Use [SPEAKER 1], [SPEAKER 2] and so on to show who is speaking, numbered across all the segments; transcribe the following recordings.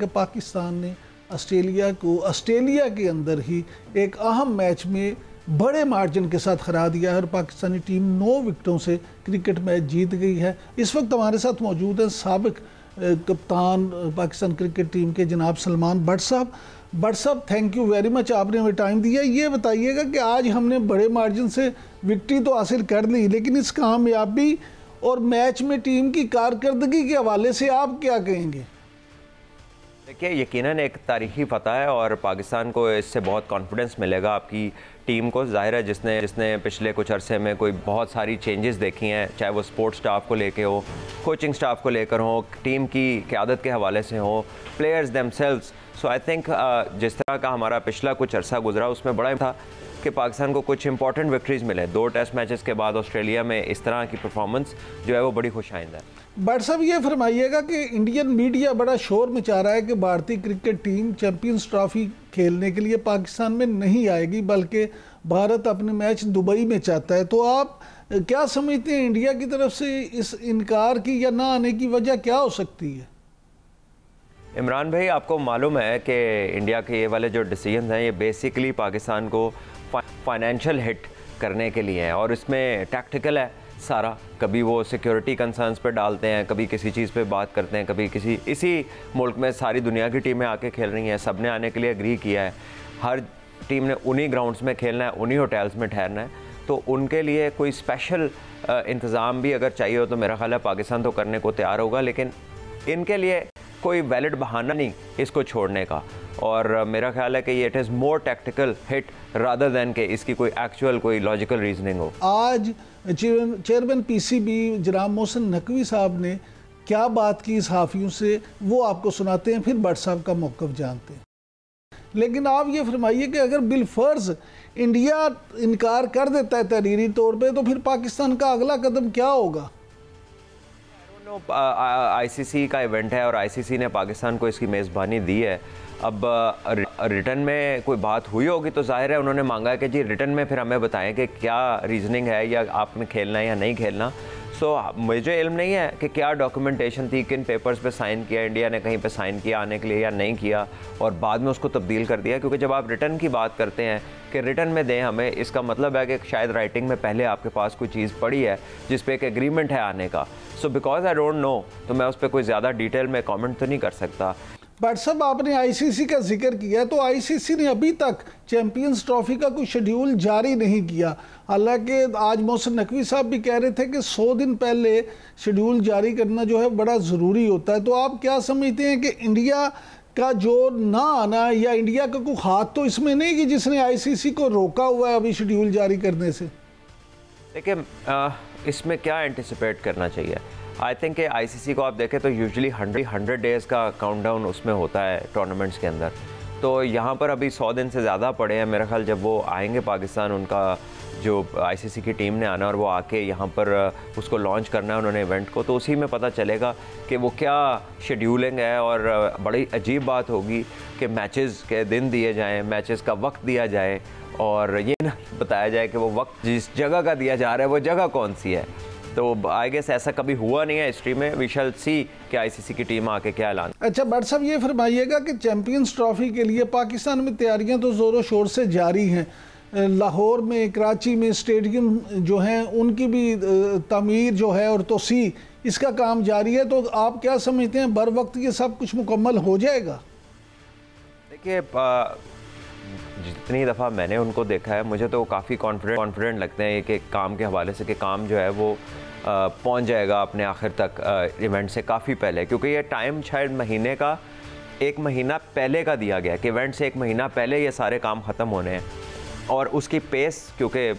[SPEAKER 1] कि पाकिस्तान ने ऑस्ट्रेलिया के अंदर ही एक अहम मैच में बड़े मार्जिन के साथ हरा दिया है और पाकिस्तानी टीम 9 विकेटों से क्रिकेट मैच जीत गई है। इस वक्त हमारे साथ मौजूद हैं साबिक कप्तान पाकिस्तान क्रिकेट टीम के जनाब सलमान भट्ट साहब। भट्ट साहब, थैंक यू वेरी मच, आपने हमें टाइम दिया। ये बताइएगा कि आज हमने बड़े मार्जिन से विक्ट्री तो हासिल कर ली, लेकिन इस कामयाबी और मैच में टीम की कारकर्दगी के हवाले से आप क्या कहेंगे?
[SPEAKER 2] देखिए, यकीनन एक तारीखी फतह है और पाकिस्तान को इससे बहुत कॉन्फिडेंस मिलेगा। आपकी टीम को ज़ाहिर है जिसने पिछले कुछ अरसे में कोई बहुत सारी चेंजेस देखी हैं, चाहे वो स्पोर्ट्स स्टाफ को लेके हो, कोचिंग स्टाफ को लेकर हो, टीम की क़यादत के हवाले से हो, players themselves. So I think जिस तरह का हमारा पिछला कुछ अरसा गुजरा उसमें बड़ा था कि पाकिस्तान को कुछ इंपॉर्टेंट विक्ट्रीज़ मिले। 2 टेस्ट मैचेस के बाद ऑस्ट्रेलिया में इस तरह की परफॉर्मेंस जो है वो बड़ी खुशाइंद है।
[SPEAKER 1] भट्ट साहब, ये फरमाइएगा कि इंडियन मीडिया बड़ा शोर मचा रहा है कि भारतीय क्रिकेट टीम चैंपियंस ट्रॉफी खेलने के लिए पाकिस्तान में नहीं आएगी, बल्कि भारत अपने मैच दुबई में चाहता है। तो आप क्या समझते हैं, इंडिया की तरफ से इस इनकार की या ना आने की वजह क्या हो सकती है?
[SPEAKER 2] इमरान भाई, आपको मालूम है कि इंडिया के ये वाले जो डिसीजन हैं ये बेसिकली पाकिस्तान को फाइनेंशियल हिट करने के लिए हैं और इसमें टैक्टिकल है सारा। कभी वो सिक्योरिटी कंसर्न्स पे डालते हैं, कभी किसी चीज़ पे बात करते हैं, कभी किसी इसी मुल्क में सारी दुनिया की टीमें आके खेल रही हैं, सब ने आने के लिए एग्री किया है। हर टीम ने उन्हीं ग्राउंड्स में खेलना है, उन्हीं होटल्स में ठहरना है। तो उनके लिए कोई स्पेशल इंतज़ाम भी अगर चाहिए हो तो मेरा ख्याल है पाकिस्तान तो करने को तैयार होगा, लेकिन इनके लिए कोई वैलिड बहाना नहीं इसको छोड़ने का। और मेरा ख्याल है कि ये it is more tactical hit rather than कि इसकी कोई एक्चुअल कोई लॉजिकल रीजनिंग हो।
[SPEAKER 1] आज चेयरमैन पीसीबी जनाब मोहसिन नकवी साहब ने क्या बात की सहाफ़ियों से, वो आपको सुनाते हैं, फिर भट्ट साहब का मौक़िफ़ जानते हैं। लेकिन आप ये फरमाइए कि अगर बिलफर्ज इंडिया इनकार कर देता है तहरीरी तौर पर, तो फिर पाकिस्तान का अगला कदम क्या होगा?
[SPEAKER 2] आईसीसी का इवेंट है और आईसीसी ने पाकिस्तान को इसकी मेज़बानी दी है। अब रिटर्न में कोई बात हुई होगी तो जाहिर है उन्होंने मांगा है कि जी रिटर्न में फिर हमें बताएं कि क्या रीजनिंग है या आपने खेलना है या नहीं खेलना। सो मुझे इल्म नहीं है कि क्या डॉक्यूमेंटेशन थी, किन पेपर्स पे साइन किया, इंडिया ने कहीं पे साइन किया आने के लिए या नहीं किया और बाद में उसको तब्दील कर दिया। क्योंकि जब आप रिटर्न की बात करते हैं कि रिटर्न में दें हमें, इसका मतलब है कि शायद राइटिंग में पहले आपके पास कोई चीज़ पड़ी है जिस पे एक एग्रीमेंट है आने का। So because I don't know, तो मैं उस पर कोई ज़्यादा डिटेल में कॉमेंट तो नहीं कर सकता।
[SPEAKER 1] भट्ट साहब, आपने आईसीसी का जिक्र किया है, तो आईसीसी ने अभी तक चैंपियंस ट्रॉफी का कोई शेड्यूल जारी नहीं किया। हालांकि आज मोहसिन नकवी साहब भी कह रहे थे कि 100 दिन पहले शेड्यूल जारी करना जो है बड़ा ज़रूरी होता है। तो आप क्या समझते हैं कि इंडिया का जो ना आना या इंडिया का कोई हाथ तो इसमें नहीं कि जिसने आईसीसी को रोका हुआ है अभी शेड्यूल जारी करने से?
[SPEAKER 2] देखिए, इसमें क्या एंटिसिपेट करना चाहिए? आई थिंक कि आईसीसी को आप देखें तो यूजुअली 100 डेज़ का काउंटडाउन उसमें होता है टूर्नामेंट्स के अंदर। तो यहाँ पर अभी 100 दिन से ज़्यादा पड़े हैं। मेरा ख्याल जब वो आएंगे पाकिस्तान, उनका जो आईसीसी की टीम ने आना और वो आके यहाँ पर उसको लॉन्च करना है उन्होंने इवेंट को, तो उसी में पता चलेगा कि वो क्या शेड्यूलिंग है। और बड़ी अजीब बात होगी कि मैचेस के दिन दिए जाएँ, मैचेस का वक्त दिया जाए और ये ना बताया जाए कि वो वक्त जिस जगह का दिया जा रहा है वो जगह कौन सी है। तो आई गेस ऐसा कभी हुआ नहीं है हिस्ट्री में। वी शैल सी कि आईसीसी की टीम आके क्या ऐलान।
[SPEAKER 1] अच्छा भट्ट साहब, ये फरमाइएगा कि चैंपियंस ट्रॉफी के लिए पाकिस्तान में तैयारियां तो ज़ोरों शोर से जारी हैं। लाहौर में, कराची में स्टेडियम जो हैं उनकी भी तामीर जो है और तोसी इसका काम जारी है। तो आप क्या समझते हैं, बर वक्त ये सब कुछ मुकम्मल हो जाएगा?
[SPEAKER 2] देखिए, जितनी दफ़ा मैंने उनको देखा है मुझे तो काफ़ी कॉन्फिडेंट लगते हैं कि काम के हवाले से कि काम जो है वो पहुंच जाएगा अपने आखिर तक इवेंट से काफ़ी पहले। क्योंकि ये टाइम शायद महीने का 1 महीना पहले का दिया गया कि इवेंट से 1 महीना पहले ये सारे काम ख़त्म होने हैं। और उसकी पेस, क्योंकि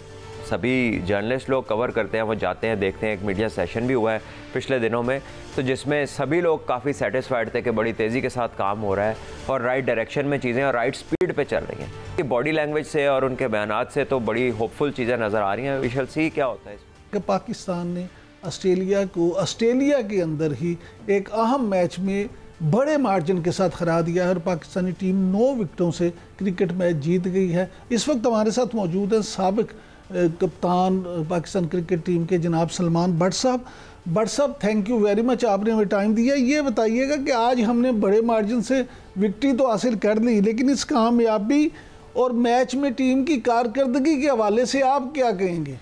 [SPEAKER 2] सभी जर्नलिस्ट लोग कवर करते हैं, वो जाते हैं देखते हैं। एक मीडिया सेशन भी हुआ है पिछले दिनों में, तो जिसमें सभी लोग काफ़ी सेटिस्फाइड थे कि बड़ी तेज़ी के साथ काम हो रहा है और राइट डायरेक्शन में चीज़ें और राइट स्पीड पे चल रही हैं। बॉडी लैंग्वेज से और उनके बयानात से तो बड़ी होपफुल चीज़ें नज़र आ रही हैं। वी शैल सी क्या होता है।
[SPEAKER 1] कि पाकिस्तान ने ऑस्ट्रेलिया के अंदर ही एक अहम मैच में बड़े मार्जिन के साथ हरा दिया है और पाकिस्तानी टीम 9 विकेटों से क्रिकेट मैच जीत गई है। इस वक्त हमारे साथ मौजूद है साबिक कप्तान पाकिस्तान क्रिकेट टीम के जनाब सलमान भट्ट साहब थैंक यू वेरी मच, आपने हमें टाइम दिया। ये बताइएगा कि आज हमने बड़े मार्जिन से विक्ट्री तो हासिल कर ली, लेकिन इस कामयाबी और मैच में टीम की कारकर्दगी के हवाले से आप क्या कहेंगे?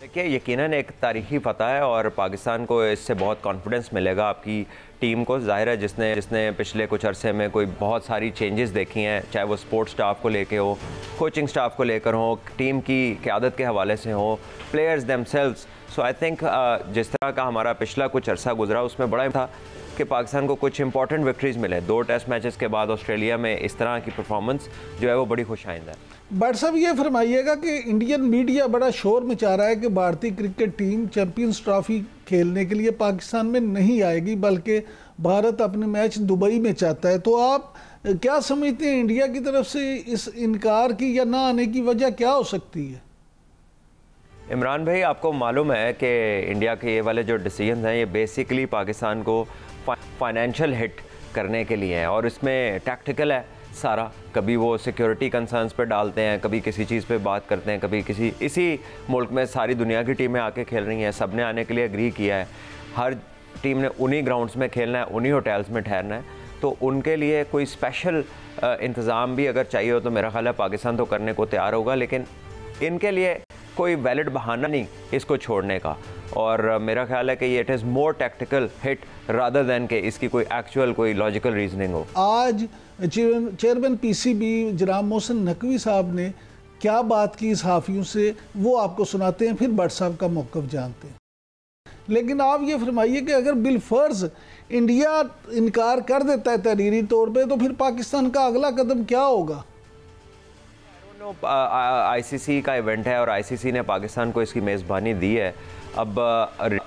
[SPEAKER 2] देखिए, यकीनन एक तारीखी फतह है और पाकिस्तान को इससे बहुत कॉन्फिडेंस मिलेगा आपकी टीम को। ज़ाहिर है जिसने पिछले कुछ अरसे में कोई बहुत सारी चेंजेस देखी हैं, चाहे वो स्पोर्ट्स स्टाफ को लेके हो, कोचिंग स्टाफ को लेकर हो, टीम की क़यादत के हवाले से हो, players themselves. So I think जिस तरह का हमारा पिछला कुछ अरसा गुजरा उसमें बड़ा था कि पाकिस्तान को कुछ इंपॉर्टेंट विक्ट्रीज़ मिले। 2 टेस्ट मैचेस के बाद ऑस्ट्रेलिया में इस तरह की परफॉर्मेंस जो है वो बड़ी खुशाइंद है।
[SPEAKER 1] भट्ट साहब, ये फरमाइएगा कि इंडियन मीडिया बड़ा शोर मचा रहा है कि भारतीय क्रिकेट टीम चैंपियंस ट्रॉफी खेलने के लिए पाकिस्तान में नहीं आएगी, बल्कि भारत अपने मैच दुबई में चाहता है। तो आप क्या समझते हैं, इंडिया की तरफ से इस इनकार की या ना आने की वजह क्या हो सकती है?
[SPEAKER 2] इमरान भाई, आपको मालूम है कि इंडिया के ये वाले जो डिसीजन हैं ये बेसिकली पाकिस्तान को फाइनेंशियल हिट करने के लिए हैं और इसमें टैक्टिकल है सारा। कभी वो सिक्योरिटी कंसर्न्स पे डालते हैं, कभी किसी चीज़ पे बात करते हैं, कभी किसी इसी मुल्क में सारी दुनिया की टीमें आके खेल रही हैं, सब ने आने के लिए एग्री किया है। हर टीम ने उन्हीं ग्राउंड्स में खेलना है, उन्हीं होटल्स में ठहरना है। तो उनके लिए कोई स्पेशल इंतज़ाम भी अगर चाहिए हो तो मेरा ख्याल है पाकिस्तान तो करने को तैयार होगा, लेकिन इनके लिए कोई वैलिड बहाना नहीं इसको छोड़ने का। और मेरा ख्याल है कि ये it is more tactical hit rather than के इसकी कोई एक्चुअल कोई लॉजिकल रीजनिंग हो।
[SPEAKER 1] आज चेयरमैन पीसीबी जनाब मोहसिन नकवी साहब ने क्या बात की सहाफ़ियों से, वो आपको सुनाते हैं, फिर भट्ट साहब का मौक़िफ़ जानते हैं। लेकिन आप ये फरमाइए कि अगर बिलफर्ज इंडिया इनकार कर देता है तहरीरी तौर पे, तो फिर पाकिस्तान का अगला कदम क्या होगा?
[SPEAKER 2] आईसीसी का इवेंट है और आईसीसी ने पाकिस्तान को इसकी मेज़बानी दी है। अब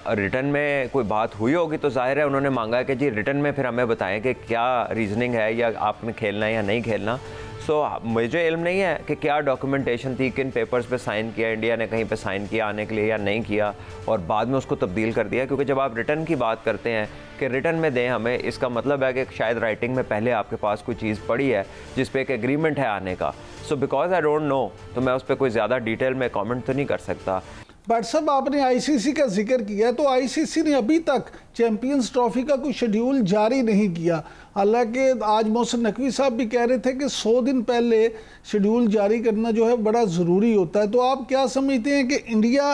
[SPEAKER 2] रिटर्न में कोई बात हुई होगी तो जाहिर है उन्होंने मांगा है कि जी रिटर्न में फिर हमें बताएं कि क्या रीजनिंग है या आपने खेलना है या नहीं खेलना। सो मुझे इल्म नहीं है कि क्या डॉक्यूमेंटेशन थी, किन पेपर्स पे साइन किया, इंडिया ने कहीं पे साइन किया आने के लिए या नहीं किया और बाद में उसको तब्दील कर दिया। क्योंकि जब आप रिटर्न की बात करते हैं कि रिटर्न में दें हमें, इसका मतलब है कि शायद राइटिंग में पहले आपके पास कोई चीज़ पड़ी है जिस पे एक एग्रीमेंट है आने का। So because I don't know, तो मैं उस पर कोई ज़्यादा डिटेल में कॉमेंट तो नहीं कर सकता।
[SPEAKER 1] भट्ट साहब, आपने आईसीसी का जिक्र किया, तो आईसीसी ने अभी तक चैंपियंस ट्रॉफी का कोई शेड्यूल जारी नहीं किया। हालांकि आज मोहसिन नकवी साहब भी कह रहे थे कि 100 दिन पहले शेड्यूल जारी करना जो है बड़ा ज़रूरी होता है। तो आप क्या समझते हैं कि इंडिया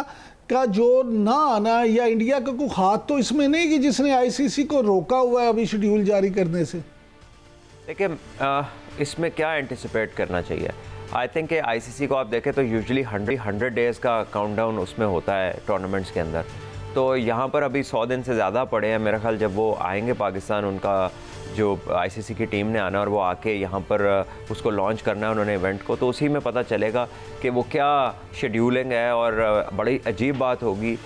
[SPEAKER 1] का जो ना आना या इंडिया का कोई हाथ तो इसमें नहीं कि जिसने आईसीसी को रोका हुआ है अभी शेड्यूल जारी करने से?
[SPEAKER 2] देखिए, इसमें क्या एंटिसिपेट करना चाहिए? आई थिंक आईसीसी को आप देखें तो यूजुअली 100 डेज़ का काउंटडाउन उसमें होता है टूर्नामेंट्स के अंदर। तो यहाँ पर अभी 100 दिन से ज़्यादा पड़े हैं। मेरा ख्याल जब वो आएंगे पाकिस्तान, उनका जो आईसीसी की टीम ने आना और वो आके यहाँ पर उसको लॉन्च करना है उन्होंने इवेंट को, तो उसी में पता चलेगा कि वो क्या शेड्यूलिंग है। और बड़ी अजीब बात होगी